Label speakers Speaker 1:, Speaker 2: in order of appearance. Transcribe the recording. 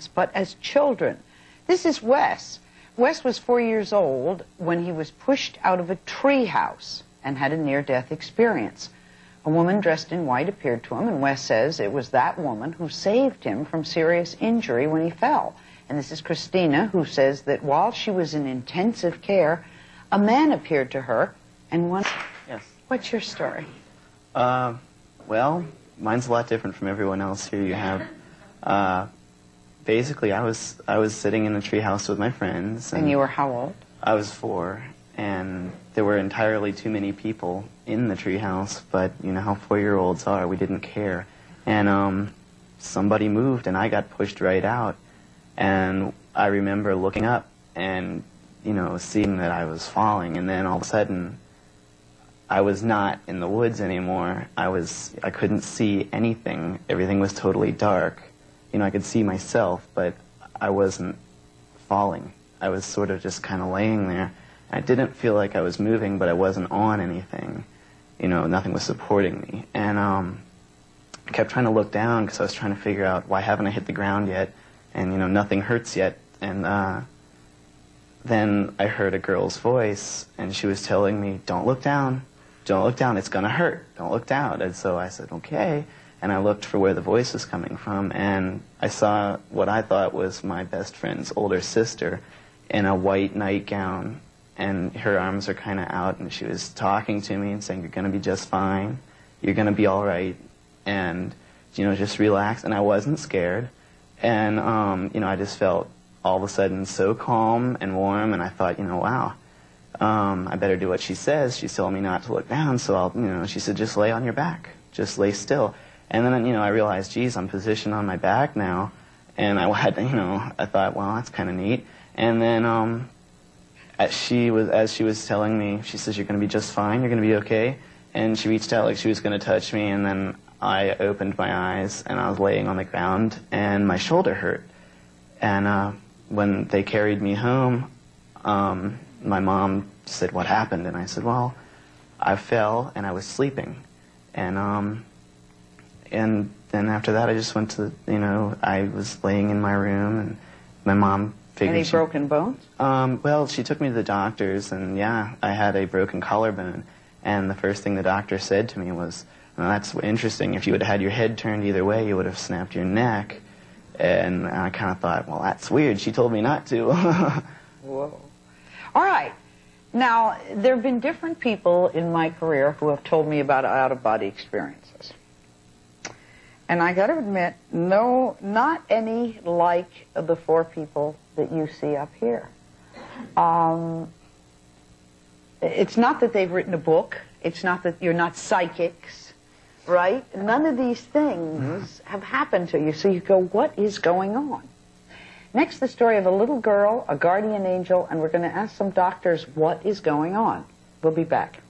Speaker 1: but as children. This is Wes. Wes was 4 years old when he was pushed out of a tree house and had a near-death experience. A woman dressed in white appeared to him, and Wes says it was that woman who saved him from serious injury when he fell. And this is Christina, who says that while she was in intensive care, a man appeared to her and won.
Speaker 2: Yes.
Speaker 1: What's your story?
Speaker 2: Well, mine's a lot different from everyone else here. You have, basically, I was sitting in the treehouse with my friends.
Speaker 1: And you were how old?
Speaker 2: I was 4, and there were entirely too many people in the treehouse, but you know how 4-year-olds are, we didn't care. And somebody moved, and I got pushed right out. And I remember looking up and, you know, seeing that I was falling, and then all of a sudden, I was not in the woods anymore. I couldn't see anything. Everything was totally dark. You know, I could see myself, but I wasn't falling. I was sort of just kind of laying there. I didn't feel like I was moving, but I wasn't on anything. You know, nothing was supporting me. And I kept trying to look down because I was trying to figure out, why haven't I hit the ground yet? And, you know, nothing hurts yet. And then I heard a girl's voice, and she was telling me, don't look down. Don't look down, it's going to hurt. Don't look down. And so I said, okay. And I looked for where the voice was coming from, and I saw what I thought was my best friend's older sister in a white nightgown, and her arms are kind of out, and she was talking to me and saying, you're going to be just fine. You're going to be all right. And, you know, just relax. And I wasn't scared. And, you know, I just felt all of a sudden so calm and warm, and I thought, you know, wow. I better do what she says. She's telling me not to look down, so I'll, you know, she said, just lay on your back. Just lay still. And then, you know, I realized, geez, I'm positioned on my back now. And I had, you know, I thought, well, that's kind of neat. And then as she was telling me, she says, you're going to be just fine, you're going to be okay. And she reached out like she was going to touch me, and then I opened my eyes, and I was laying on the ground, and my shoulder hurt. And when they carried me home, my mom said, what happened? And I said, well, I fell and I was sleeping. And then after that I just went to, you know, I was laying in my room, and my mom figured...
Speaker 1: Any broken bones?
Speaker 2: Well, she took me to the doctors, and yeah, I had a broken collarbone. And the first thing the doctor said to me was, well, that's interesting, if you would have had your head turned either way, you would have snapped your neck. And I kind of thought, well, that's weird, she told me not to.
Speaker 1: Whoa. All right. Now, there have been different people in my career who have told me about out-of-body experiences. And I got to admit, no, not any like the 4 people that you see up here. It's not that they've written a book. It's not that you're not psychics, right? None of these things have happened to you. So you go, what is going on? Next, the story of a little girl, a guardian angel, and we're going to ask some doctors what is going on. We'll be back.